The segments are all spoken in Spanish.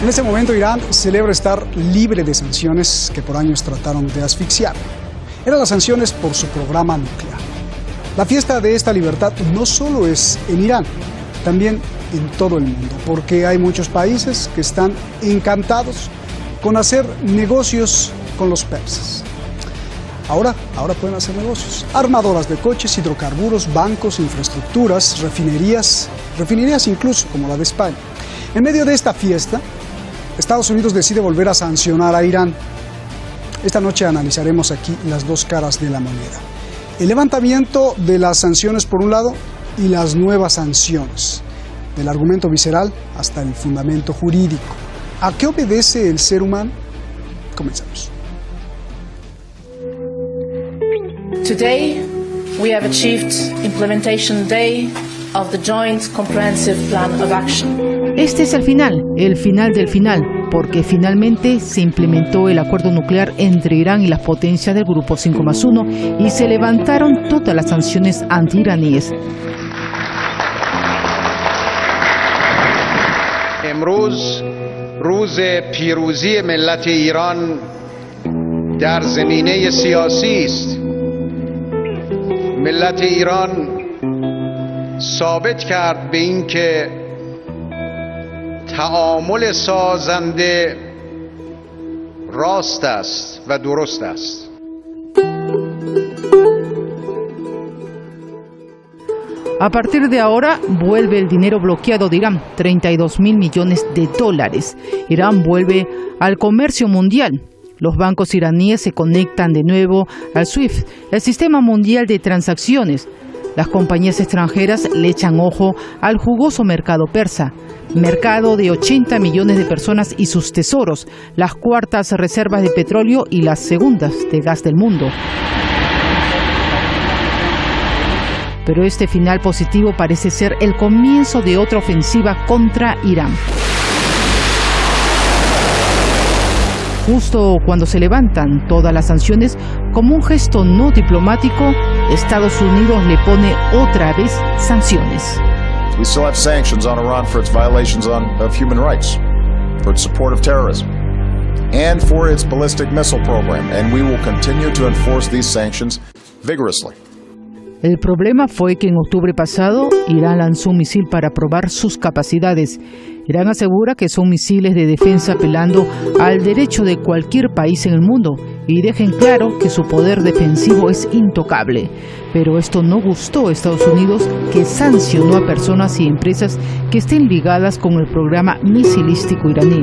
En este momento Irán celebra estar libre de sanciones que por años trataron de asfixiar. Eran las sanciones por su programa nuclear. La fiesta de esta libertad no solo es en Irán, también en todo el mundo, porque hay muchos países que están encantados con hacer negocios con los persas. Ahora pueden hacer negocios. Armadoras de coches, hidrocarburos, bancos, infraestructuras, refinerías incluso, como la de España. En medio de esta fiesta, Estados Unidos decide volver a sancionar a Irán. Esta noche analizaremos aquí las dos caras de la moneda. El levantamiento de las sanciones por un lado y las nuevas sanciones. Del argumento visceral hasta el fundamento jurídico. ¿A qué obedece el ser humano? Comenzamos. Today, we have achieved implementation day of the Joint Comprehensive Plan of Action. Este es el final del final, porque finalmente se implementó el acuerdo nuclear entre Irán y las potencias del Grupo 5+1 y se levantaron todas las sanciones anti-iraníes. امروز روز پیروزی ملت ایران در زمینه سیاسی است. ملت ایران ثابت کرد به اینکه تعامل سازنده راست است و درست است. A partir de ahora vuelve el dinero bloqueado de Irán, 32.000 millones de dólares. Irán vuelve al comercio mundial. Los bancos iraníes se conectan de nuevo al SWIFT, el sistema mundial de transacciones. Las compañías extranjeras le echan ojo al jugoso mercado persa, mercado de 80 millones de personas y sus tesoros, las cuartas reservas de petróleo y las segundas de gas del mundo. Pero este final positivo parece ser el comienzo de otra ofensiva contra Irán. Justo cuando se levantan todas las sanciones, como un gesto no diplomático, Estados Unidos le pone otra vez sanciones. We still have sanctions on Iran for its violations of human rights, for its support of terrorism, and for its ballistic missile program, and we will continue to enforce these sanctions vigorously. El problema fue que en octubre pasado Irán lanzó un misil para probar sus capacidades. Irán asegura que son misiles de defensa apelando al derecho de cualquier país en el mundo y dejen claro que su poder defensivo es intocable. Pero esto no gustó a Estados Unidos, que sancionó a personas y empresas que estén ligadas con el programa misilístico iraní.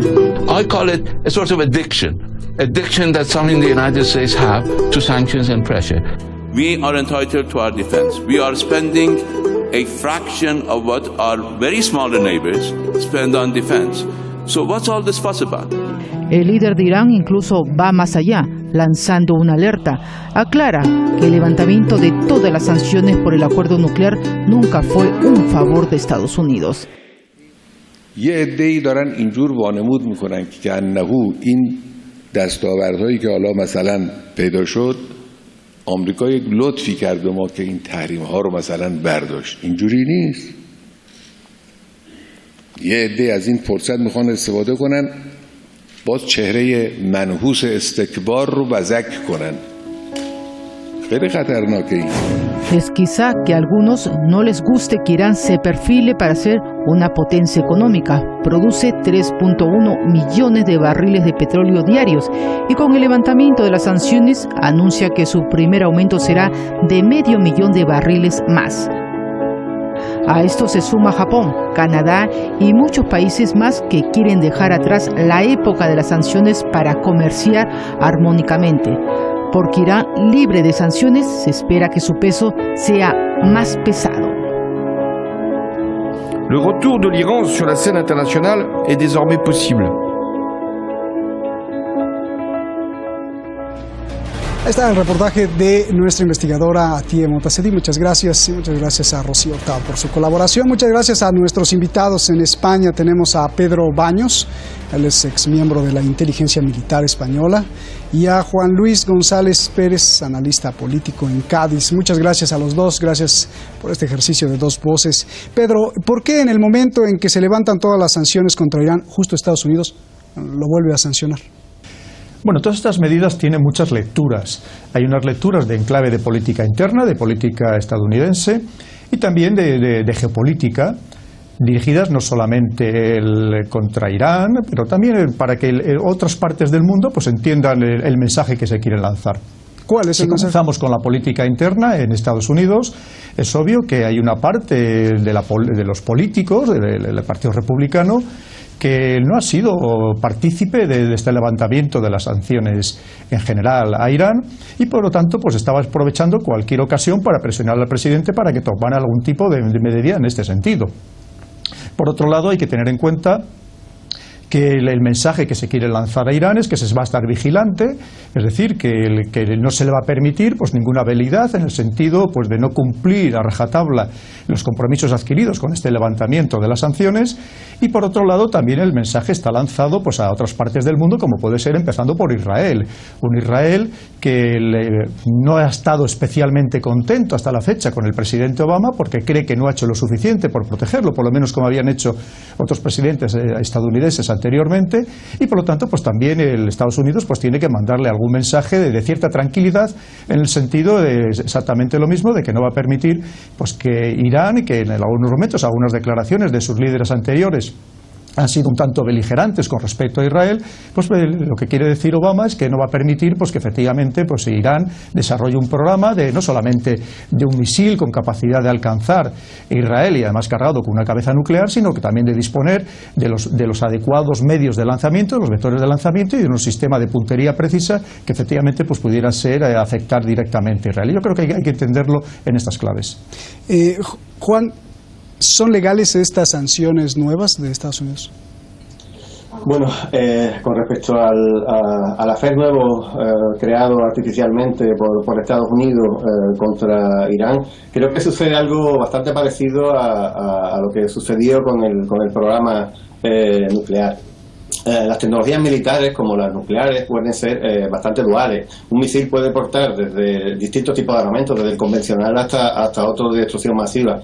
I call it a sort of addiction that some in the United States have to sanctions and pressure. We are entitled to our defense. We are spending a fraction of what our very smaller neighbors spend on defense. So what's all this fuss about? El líder de Irán incluso va más allá, lanzando una alerta. Aclara que el levantamiento de todas las sanciones por el acuerdo nuclear nunca fue un favor de Estados Unidos. یه عده‌ای دارن اینجور وانمود میکنن که انهو این دستاوردهایی که حالا مثلا پیدا شد آمریکا یک لطفی کرد به ما که این تحریم ها رو مثلا برداشت. اینجوری نیست. یه عده از این فرصت میخوان استفاده کنن باز چهره منحوس استکبار رو بزک کنن. خیلی خطرناکه این. Es quizá que a algunos no les guste que Irán se perfile para ser una potencia económica. Produce 3.1 millones de barriles de petróleo diarios y con el levantamiento de las sanciones anuncia que su primer aumento será de 500.000 de barriles más. A esto se suma Japón, Canadá y muchos países más que quieren dejar atrás la época de las sanciones para comerciar armónicamente. Porque Irán, libre de sanciones, se espera que su peso sea más pesado. Le retour de l'Iran sur la scène internationale est désormais possible. Ahí está el reportaje de nuestra investigadora Atiye Motasedi. Muchas gracias y muchas gracias a Rocío Hurtado por su colaboración. Muchas gracias a nuestros invitados en España. Tenemos a Pedro Baños, él es exmiembro de la Inteligencia Militar Española, y a Juan Luis González Pérez, analista político en Cádiz. Muchas gracias a los dos, gracias por este ejercicio de dos voces. Pedro, ¿por qué en el momento en que se levantan todas las sanciones contra Irán, justo Estados Unidos lo vuelve a sancionar. Bueno, todas estas medidas tienen muchas lecturas. Hay unas lecturas de enclave de política interna, de política estadounidense y también de geopolítica, dirigidas no solamente contra Irán, pero también para que otras partes del mundo pues entiendan el mensaje que se quiere lanzar. ¿Cuál es el mensaje? Si comenzamos con la política interna en Estados Unidos, es obvio que hay una parte de los políticos, del Partido Republicano, que no ha sido partícipe de este levantamiento de las sanciones en general a Irán y por lo tanto pues estaba aprovechando cualquier ocasión para presionar al presidente para que tomara algún tipo de medida en este sentido. Por otro lado, hay que tener en cuenta que el mensaje que se quiere lanzar a Irán es que se va a estar vigilante, es decir, que no se le va a permitir pues ninguna veleidad en el sentido pues de no cumplir a rajatabla los compromisos adquiridos con este levantamiento de las sanciones, y por otro lado también el mensaje está lanzado pues a otras partes del mundo, como puede ser empezando por Israel, un Israel que no ha estado especialmente contento hasta la fecha con el presidente Obama porque cree que no ha hecho lo suficiente por protegerlo, por lo menos como habían hecho otros presidentes estadounidenses anteriormente, y por lo tanto pues también el Estados Unidos pues tiene que mandarle algún mensaje de cierta tranquilidad en el sentido de exactamente lo mismo, de que no va a permitir pues que Irán, y que en algunos momentos algunas declaraciones de sus líderes anteriores han sido un tanto beligerantes con respecto a Israel, pues lo que quiere decir Obama es que no va a permitir pues que efectivamente pues Irán desarrolle un programa no solamente de un misil con capacidad de alcanzar a Israel y además cargado con una cabeza nuclear, sino que también de disponer de los adecuados medios de lanzamiento, de los vectores de lanzamiento y de un sistema de puntería precisa que efectivamente pues pudiera ser afectar directamente a Israel. Yo creo que hay que entenderlo en estas claves. Juan, ¿son legales estas sanciones nuevas de Estados Unidos? Bueno, con respecto al afer nuevo creado artificialmente por Estados Unidos contra Irán, creo que sucede algo bastante parecido a lo que sucedió con el programa nuclear. Las tecnologías militares, como las nucleares, pueden ser bastante duales. Un misil puede portar desde distintos tipos de armamentos, desde el convencional hasta otro de destrucción masiva.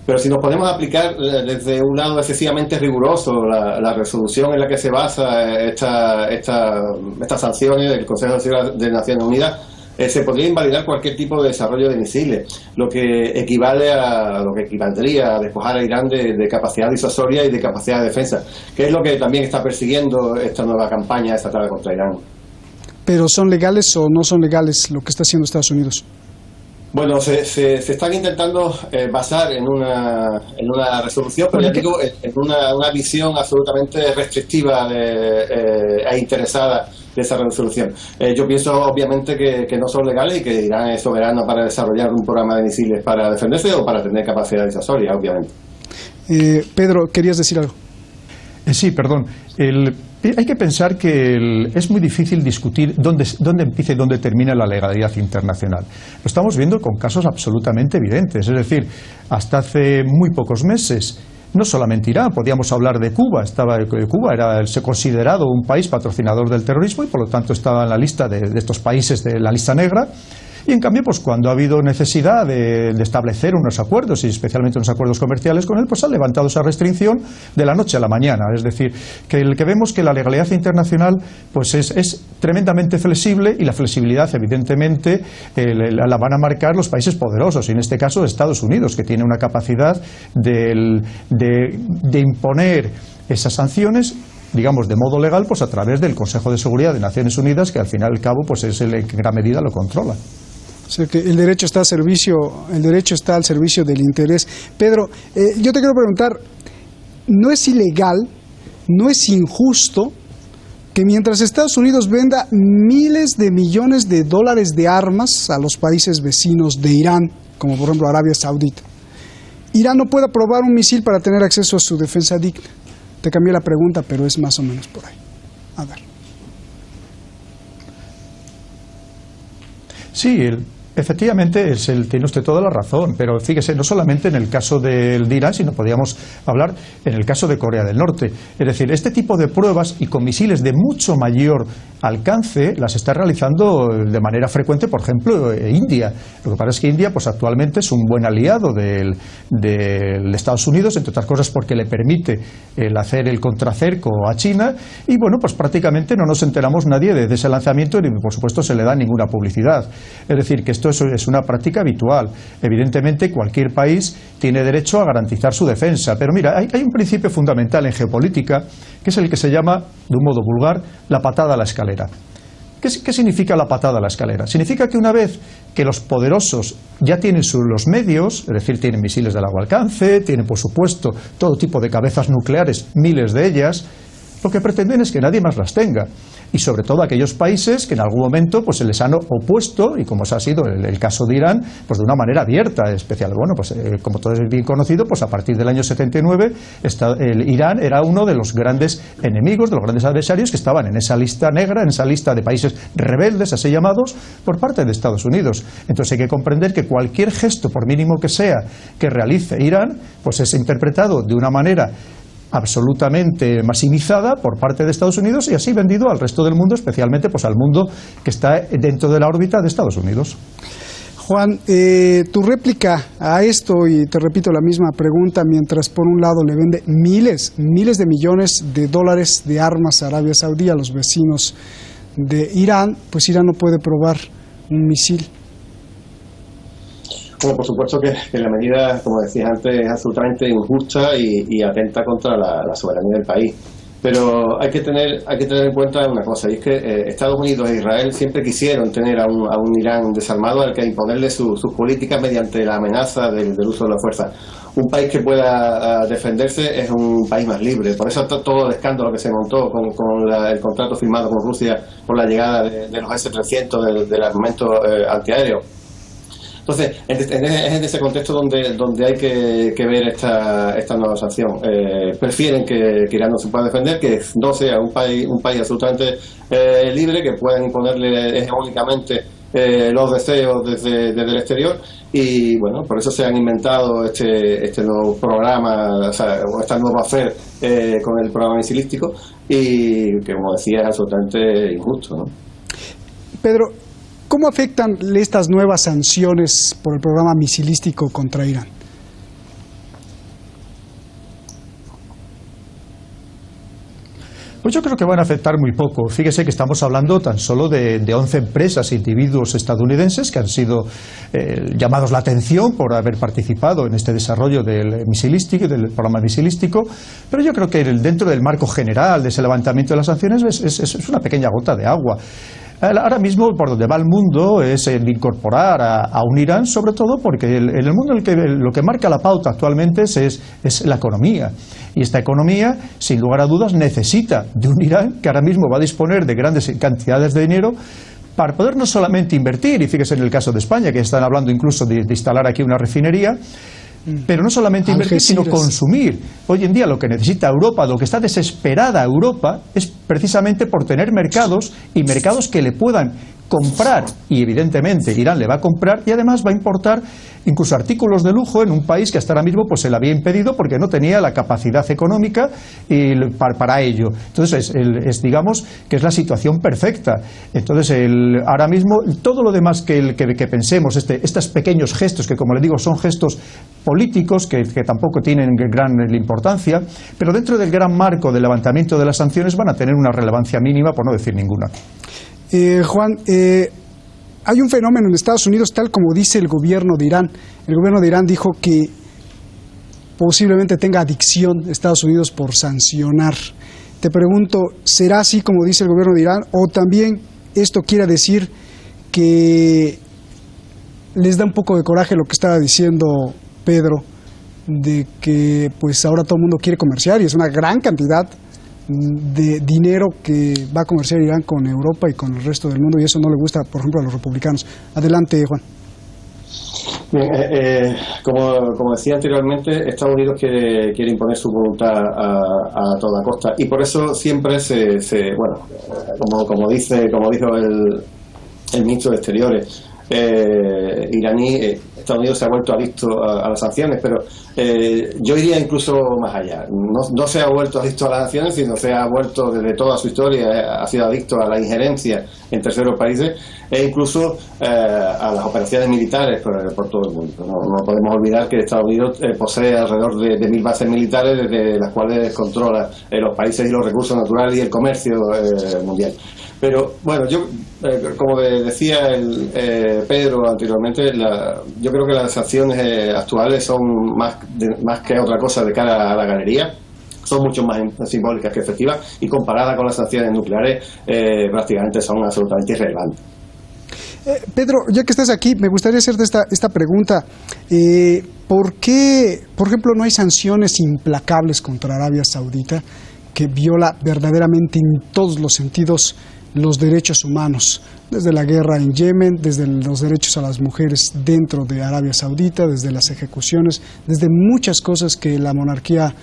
Pero si nos ponemos a aplicar desde un lado excesivamente riguroso la resolución en la que se basa estas sanciones del Consejo de Seguridad de Naciones Unidas, se podría invalidar cualquier tipo de desarrollo de misiles, lo que equivaldría a despojar a Irán de capacidad disuasoria y de capacidad de defensa, que es lo que también está persiguiendo esta nueva campaña estatal contra Irán. ¿Pero son legales o no son legales lo que está haciendo Estados Unidos? Bueno, se están intentando basar en una resolución, pero ya digo, en una visión absolutamente restrictiva e interesada de esa resolución. Yo pienso obviamente que no son legales y que Irán es soberano para desarrollar un programa de misiles para defenderse o para tener capacidad disuasoria, obviamente. Pedro, ¿querías decir algo? Sí, perdón. Hay que pensar que es muy difícil discutir dónde empieza y dónde termina la legalidad internacional. Lo estamos viendo con casos absolutamente evidentes. Es decir, hasta hace muy pocos meses, no solamente Irán, podíamos hablar de Cuba. Cuba era considerado un país patrocinador del terrorismo y por lo tanto estaba en la lista de estos países de la lista negra. Y en cambio, pues cuando ha habido necesidad de establecer unos acuerdos, y especialmente unos acuerdos comerciales con él, pues ha levantado esa restricción de la noche a la mañana. Es decir, que vemos que la legalidad internacional pues es tremendamente flexible, y la flexibilidad evidentemente la van a marcar los países poderosos, y en este caso Estados Unidos, que tiene una capacidad de imponer esas sanciones, digamos, de modo legal, pues a través del Consejo de Seguridad de Naciones Unidas, que al fin y al cabo pues es el que en gran medida lo controla. O sea que el derecho está al servicio del interés. Pedro, yo te quiero preguntar, ¿no es ilegal, no es injusto que mientras Estados Unidos venda miles de millones de dólares de armas a los países vecinos de Irán, como por ejemplo Arabia Saudita, Irán no pueda probar un misil para tener acceso a su defensa digna? Te cambié la pregunta, pero es más o menos por ahí. A ver. Sí, Efectivamente, tiene usted toda la razón, pero fíjese, no solamente en el caso de Irán, sino podríamos hablar en el caso de Corea del Norte. Es decir, este tipo de pruebas y con misiles de mucho mayor alcance las está realizando de manera frecuente, por ejemplo, India. Lo que pasa es que India, pues actualmente es un buen aliado de Estados Unidos, entre otras cosas porque le permite hacer el contracerco a China, y bueno, pues prácticamente no nos enteramos nadie de ese lanzamiento, ni por supuesto se le da ninguna publicidad. Es decir, que esto es una práctica habitual. Evidentemente, cualquier país tiene derecho a garantizar su defensa, pero mira, hay un principio fundamental en geopolítica, que es el que se llama, de un modo vulgar, la patada a la escalera. ¿Qué significa la patada a la escalera? Significa que una vez que los poderosos ya tienen los medios, es decir, tienen misiles de largo alcance, tienen, por supuesto, todo tipo de cabezas nucleares, miles de ellas, lo que pretenden es que nadie más las tenga. Y sobre todo aquellos países que en algún momento pues se les han opuesto, y como ha sido el caso de Irán, pues de una manera abierta, especial. Bueno, pues como todo es bien conocido, pues a partir del año 79 Irán era uno de los grandes enemigos, de los grandes adversarios que estaban en esa lista negra, en esa lista de países rebeldes, así llamados, por parte de Estados Unidos. Entonces hay que comprender que cualquier gesto, por mínimo que sea, que realice Irán, pues es interpretado de una manera absolutamente maximizada por parte de Estados Unidos y así vendido al resto del mundo, especialmente pues al mundo que está dentro de la órbita de Estados Unidos. Juan, tu réplica a esto, y te repito la misma pregunta, mientras por un lado le vende miles de millones de dólares de armas a Arabia Saudí, a los vecinos de Irán, pues Irán no puede probar un misil. Bueno, por supuesto que la medida, como decías antes, es absolutamente injusta y atenta contra la soberanía del país. Pero hay que tener en cuenta una cosa, y es que Estados Unidos e Israel siempre quisieron tener a un Irán desarmado al que imponerle sus políticas mediante la amenaza del uso de la fuerza. Un país que pueda defenderse es un país más libre. Por eso todo el escándalo que se montó con el contrato firmado con Rusia por la llegada de los S-300 del armamento antiaéreo. Entonces, es en ese contexto donde hay que ver esta nueva sanción. Prefieren que Irán no se pueda defender, que no sea un país absolutamente libre, que puedan imponerle hegemónicamente los deseos desde el exterior, y bueno, por eso se han inventado este nuevo programa, o sea, esta nueva FER con el programa misilístico, y que, como decía, es absolutamente injusto, ¿no? Pedro, ¿cómo afectan estas nuevas sanciones por el programa misilístico contra Irán? Pues yo creo que van a afectar muy poco. Fíjese que estamos hablando tan solo de 11 empresas e individuos estadounidenses que han sido llamados la atención por haber participado en este desarrollo del programa misilístico, pero yo creo que dentro del marco general de ese levantamiento de las sanciones es una pequeña gota de agua. Ahora mismo, por donde va el mundo, es el incorporar a un Irán, sobre todo porque en el mundo lo que marca la pauta actualmente es la economía. Y esta economía, sin lugar a dudas, necesita de un Irán que ahora mismo va a disponer de grandes cantidades de dinero para poder no solamente invertir, y fíjese en el caso de España, que están hablando incluso de instalar aquí una refinería, pero no solamente invertir, sino consumir. Hoy en día lo que necesita Europa, lo que está desesperada Europa, es precisamente por tener mercados, y mercados que le puedan comprar, y evidentemente Irán le va a comprar, y además va a importar incluso artículos de lujo en un país que hasta ahora mismo pues se le había impedido porque no tenía la capacidad económica para ello. Entonces digamos que es la situación perfecta. Entonces ahora mismo todo lo demás que pensemos, estos pequeños gestos que, como le digo, son gestos políticos que tampoco tienen gran importancia, pero dentro del gran marco del levantamiento de las sanciones van a tener una relevancia mínima, por no decir ninguna. Juan, hay un fenómeno en Estados Unidos, tal como dice el gobierno de Irán. El gobierno de Irán dijo que posiblemente tenga adicción Estados Unidos por sancionar. Te pregunto, ¿será así como dice el gobierno de Irán, o también esto quiere decir que les da un poco de coraje lo que estaba diciendo Pedro, de que pues ahora todo el mundo quiere comerciar y es una gran cantidad de dinero que va a comerciar Irán con Europa y con el resto del mundo, y eso no le gusta, por ejemplo, a los republicanos? Adelante, Juan. Bien, como decía anteriormente, Estados Unidos quiere imponer su voluntad a toda costa, y por eso siempre como dijo el ministro de Exteriores, iraní, Estados Unidos se ha vuelto adicto a las sanciones, pero yo iría incluso más allá. No se ha vuelto adicto a las sanciones, sino se ha vuelto desde toda su historia, ha sido adicto a la injerencia en terceros países e incluso a las operaciones militares por todo el mundo. No podemos olvidar que Estados Unidos posee alrededor de 1.000 bases militares, desde las cuales controla los países y los recursos naturales y el comercio mundial. Pero bueno, yo, como decía Pedro anteriormente, yo creo que las sanciones actuales son más que otra cosa de cara a la galería. Son mucho más simbólicas que efectivas, y comparadas con las sanciones nucleares prácticamente son absolutamente irrelevantes. Pedro, ya que estás aquí, me gustaría hacerte esta pregunta. ¿Por qué, por ejemplo, no hay sanciones implacables contra Arabia Saudita, que viola verdaderamente en todos los sentidos los derechos humanos, desde la guerra en Yemen, desde los derechos a las mujeres dentro de Arabia Saudita, desde las ejecuciones, desde muchas cosas que la monarquía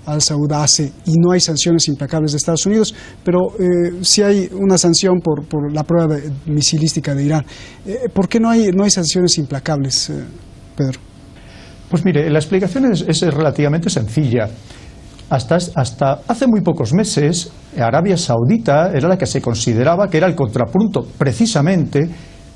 Al Saud hace, y no hay sanciones implacables de Estados Unidos, pero sí hay una sanción por la prueba misilística de Irán? ¿Por qué no hay sanciones implacables, Pedro? Pues mire, la explicación es relativamente sencilla. Hasta hace muy pocos meses, Arabia Saudita era la que se consideraba que era el contrapunto precisamente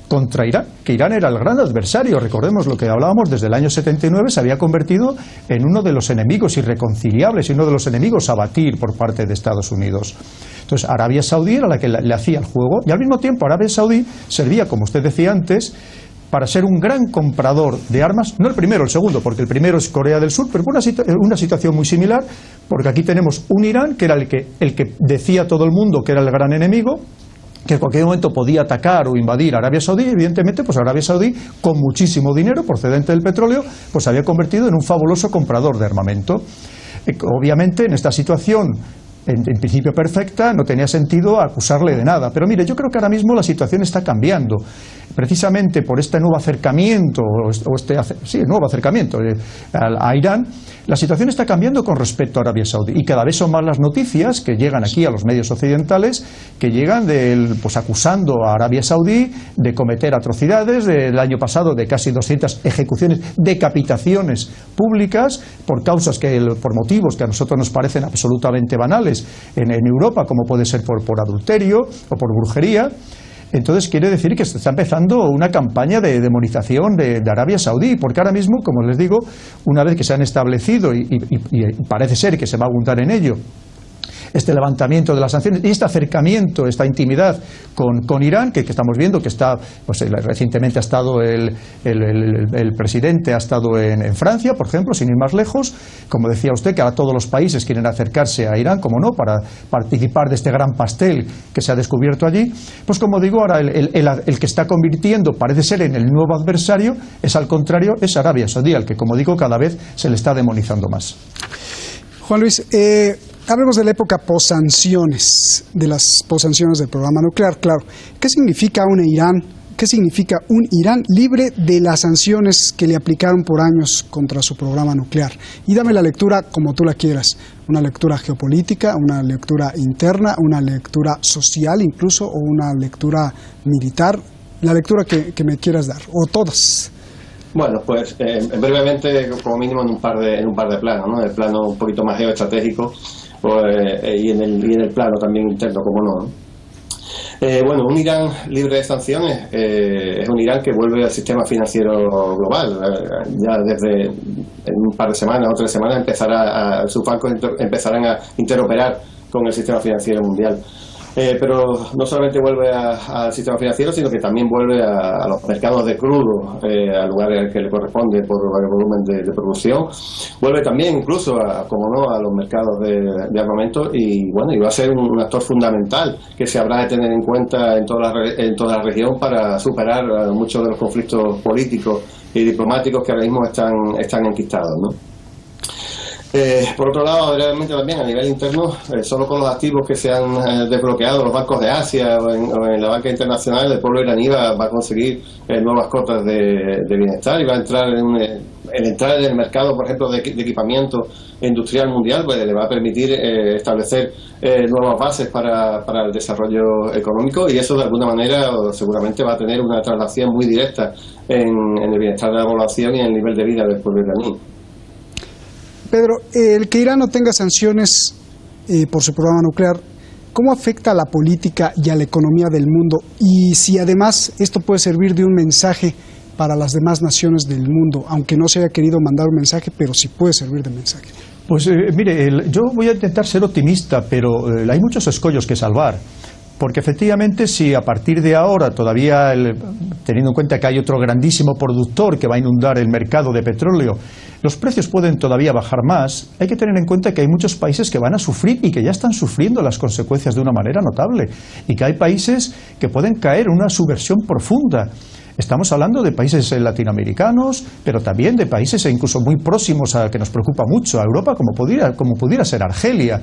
contra Irán, que Irán era el gran adversario. Recordemos lo que hablábamos, desde el año 79 se había convertido en uno de los enemigos irreconciliables y uno de los enemigos a batir por parte de Estados Unidos. Entonces Arabia Saudí era la que le hacía el juego, y al mismo tiempo Arabia Saudí servía, como usted decía antes, para ser un gran comprador de armas, no el primero, el segundo, porque el primero es Corea del Sur, pero una situación muy similar, porque aquí tenemos un Irán que era el que decía todo el mundo que era el gran enemigo, que en cualquier momento podía atacar o invadir Arabia Saudí. Evidentemente, pues Arabia Saudí, con muchísimo dinero procedente del petróleo, pues se había convertido en un fabuloso comprador de armamento. Obviamente, en esta situación, en principio perfecta, no tenía sentido acusarle de nada. Pero mire, yo creo que ahora mismo la situación está cambiando, precisamente por este nuevo acercamiento, nuevo acercamiento a Irán. La situación está cambiando con respecto a Arabia Saudí, y cada vez son más las noticias que llegan aquí a los medios occidentales, que llegan acusando a Arabia Saudí de cometer atrocidades, del año pasado de casi 200 ejecuciones, decapitaciones públicas por motivos que a nosotros nos parecen absolutamente banales en Europa, como puede ser por adulterio o por brujería. Entonces quiere decir que se está empezando una campaña de demonización de Arabia Saudí, porque ahora mismo, como les digo, una vez que se han establecido, y parece ser que se va a abundar en ello, este levantamiento de las sanciones y este acercamiento, esta intimidad con Irán, que estamos viendo que está, pues recientemente ha estado el presidente, ha estado en Francia, por ejemplo, sin ir más lejos. Como decía usted, que ahora todos los países quieren acercarse a Irán, como no, para participar de este gran pastel que se ha descubierto allí. Pues como digo, ahora el que está convirtiendo, parece ser, en el nuevo adversario, es al contrario, es Arabia Saudí, al que, como digo, cada vez se le está demonizando más. Juan Luis, hablemos de la época post-sanciones, de las post-sanciones del programa nuclear, claro. ¿Qué significa un Irán libre de las sanciones que le aplicaron por años contra su programa nuclear? Y dame la lectura como tú la quieras, una lectura geopolítica, una lectura interna, una lectura social incluso, o una lectura militar, la lectura que me quieras dar, o todas. Bueno, pues brevemente, como mínimo en un par de planos, ¿no? El plano un poquito más geoestratégico, y en el plano también interno, como no. Bueno, un Irán libre de sanciones es un Irán que vuelve al sistema financiero global. Ya desde en un par de semanas o 3 semanas sus bancos empezarán a interoperar con el sistema financiero mundial. Pero no solamente vuelve al sistema financiero, sino que también vuelve a los mercados de crudo, al lugar que le corresponde por el volumen de producción. Vuelve también incluso, como no, a los mercados de armamento, y bueno, y va a ser un actor fundamental que se habrá de tener en cuenta en toda la región para superar muchos de los conflictos políticos y diplomáticos que ahora mismo están enquistados, ¿no? Por otro lado, realmente también a nivel interno, solo con los activos que se han desbloqueado, los bancos de Asia o en la banca internacional, el pueblo iraní va a conseguir nuevas cotas de bienestar y va a entrar entrar en el mercado, por ejemplo, de equipamiento industrial mundial, pues le va a permitir establecer nuevas bases para el desarrollo económico, y eso de alguna manera seguramente va a tener una traslación muy directa en el bienestar de la población y en el nivel de vida del pueblo iraní. Pedro, el que Irán no tenga sanciones por su programa nuclear, ¿cómo afecta a la política y a la economía del mundo? Y si además esto puede servir de un mensaje para las demás naciones del mundo, aunque no se haya querido mandar un mensaje, pero sí puede servir de mensaje. Pues mire, yo voy a intentar ser optimista, pero hay muchos escollos que salvar. Porque efectivamente, si a partir de ahora, todavía teniendo en cuenta que hay otro grandísimo productor que va a inundar el mercado de petróleo, los precios pueden todavía bajar más, hay que tener en cuenta que hay muchos países que van a sufrir y que ya están sufriendo las consecuencias de una manera notable, y que hay países que pueden caer en una subversión profunda. Estamos hablando de países latinoamericanos, pero también de países incluso muy próximos a que nos preocupa mucho, a Europa, como pudiera ser Argelia.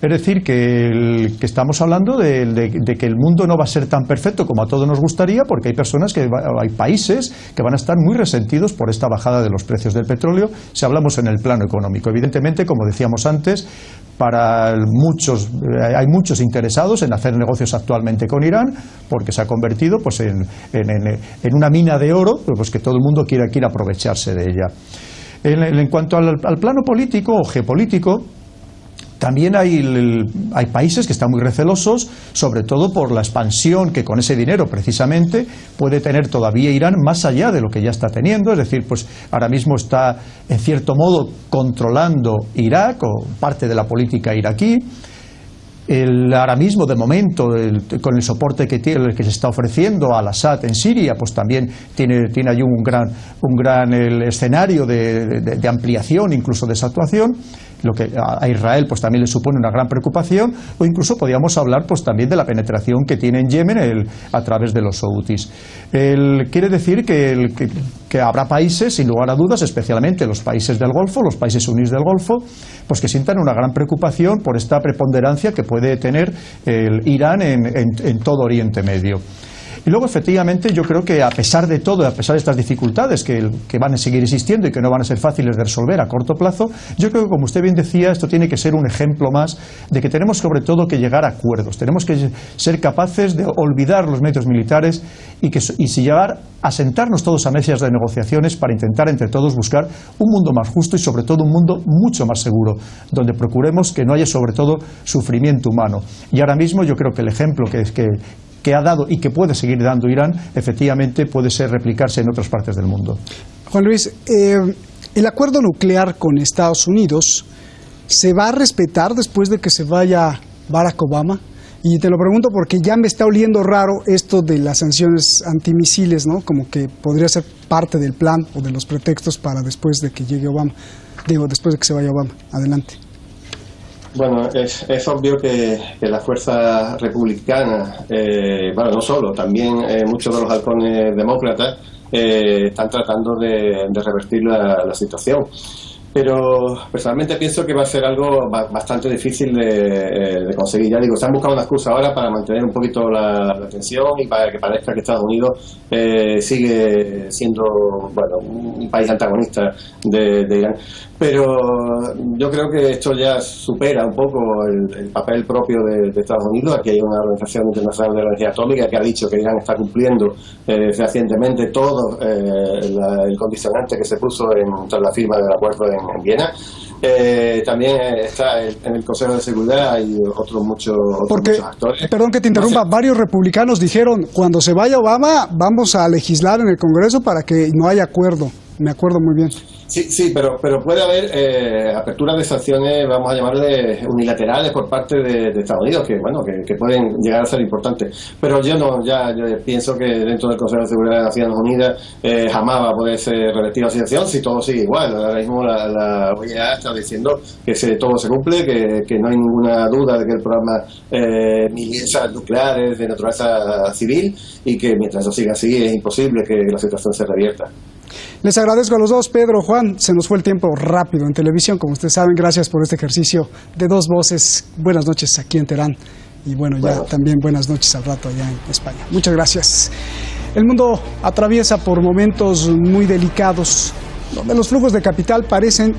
Es decir, que estamos hablando de que el mundo no va a ser tan perfecto como a todos nos gustaría, porque hay países que van a estar muy resentidos por esta bajada de los precios del petróleo, si hablamos en el plano económico. Evidentemente, como decíamos antes, hay muchos interesados en hacer negocios actualmente con Irán, porque se ha convertido pues, en una mina de oro, pues que todo el mundo quiere aprovecharse de ella. En cuanto al plano político o geopolítico, también hay países que están muy recelosos, sobre todo por la expansión que con ese dinero precisamente puede tener todavía Irán más allá de lo que ya está teniendo. Es decir, pues ahora mismo está en cierto modo controlando Irak o parte de la política iraquí. Ahora mismo, de momento, con el soporte que se está ofreciendo al Assad en Siria, pues también tiene ahí un gran escenario de ampliación, incluso de esa actuación. Lo que a Israel pues también le supone una gran preocupación, o incluso podríamos hablar pues también de la penetración que tiene en Yemen a través de los saudíes. Quiere decir que habrá países, sin lugar a dudas, especialmente los países del Golfo, los países suníes del Golfo, pues que sientan una gran preocupación por esta preponderancia que puede tener Irán en todo Oriente Medio. Y luego, efectivamente, yo creo que a pesar de todo, a pesar de estas dificultades que van a seguir existiendo y que no van a ser fáciles de resolver a corto plazo, yo creo que, como usted bien decía, esto tiene que ser un ejemplo más de que tenemos sobre todo que llegar a acuerdos. Tenemos que ser capaces de olvidar los medios militares y llegar a sentarnos todos a mesas de negociaciones para intentar entre todos buscar un mundo más justo y sobre todo un mundo mucho más seguro, donde procuremos que no haya sobre todo sufrimiento humano. Y ahora mismo yo creo que el ejemplo que ha dado y que puede seguir dando Irán, efectivamente puede replicarse en otras partes del mundo. Juan Luis, el acuerdo nuclear con Estados Unidos, ¿se va a respetar después de que se vaya Barack Obama? Y te lo pregunto porque ya me está oliendo raro esto de las sanciones antimisiles, ¿no? Como que podría ser parte del plan o de los pretextos para después de que llegue Obama. Después de que se vaya Obama. Adelante. Bueno, es obvio que la fuerza republicana, no solo, también muchos de los halcones demócratas están tratando de revertir la situación. Pero personalmente pienso que va a ser algo bastante difícil de conseguir. Ya digo, se han buscado una excusa ahora para mantener un poquito la tensión y para que parezca que Estados Unidos sigue siendo un país antagonista de Irán. Pero yo creo que esto ya supera un poco el papel propio de Estados Unidos. Aquí hay una Organización Internacional de Energía Atómica que ha dicho que Irán está cumpliendo fehacientemente todo el condicionante que se puso tras la firma del acuerdo en Viena. También está en el Consejo de Seguridad, hay otros muchos actores. Perdón que te interrumpa, varios republicanos dijeron, cuando se vaya Obama vamos a legislar en el Congreso para que no haya acuerdo. Me acuerdo muy bien. Sí, pero puede haber aperturas de sanciones, vamos a llamarle unilaterales por parte de Estados Unidos, que pueden llegar a ser importantes. Pero yo pienso que dentro del Consejo de Seguridad de Naciones Unidas jamás va a poder ser revertida la situación si todo sigue igual. Ahora mismo la OEA está diciendo que todo se cumple, que no hay ninguna duda de que el programa nuclear es de naturaleza civil y que mientras eso siga así es imposible que la situación se revierta. Les agradezco a los dos, Pedro, Juan. Se nos fue el tiempo rápido en televisión, como ustedes saben. Gracias por este ejercicio de dos voces. Buenas noches aquí en Teherán y también buenas noches al rato allá en España. Muchas gracias. El mundo atraviesa por momentos muy delicados, donde los flujos de capital parecen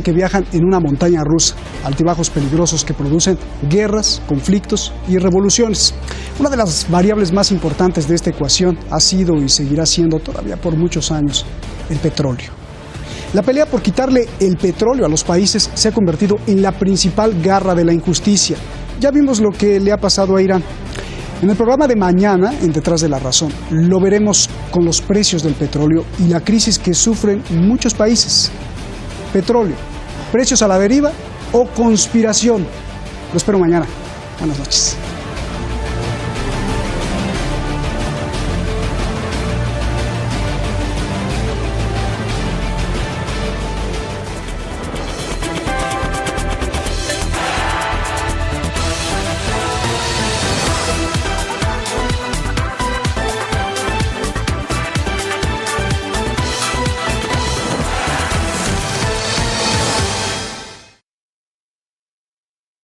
que viajan en una montaña rusa, altibajos peligrosos que producen guerras, conflictos y revoluciones. Una de las variables más importantes de esta ecuación ha sido y seguirá siendo todavía por muchos años el petróleo. La pelea por quitarle el petróleo a los países se ha convertido en la principal garra de la injusticia. Ya vimos lo que le ha pasado a Irán. En el programa de mañana, en Detrás de la Razón, lo veremos con los precios del petróleo y la crisis que sufren muchos países. Petróleo, precios a la deriva o conspiración. Lo espero mañana. Buenas noches.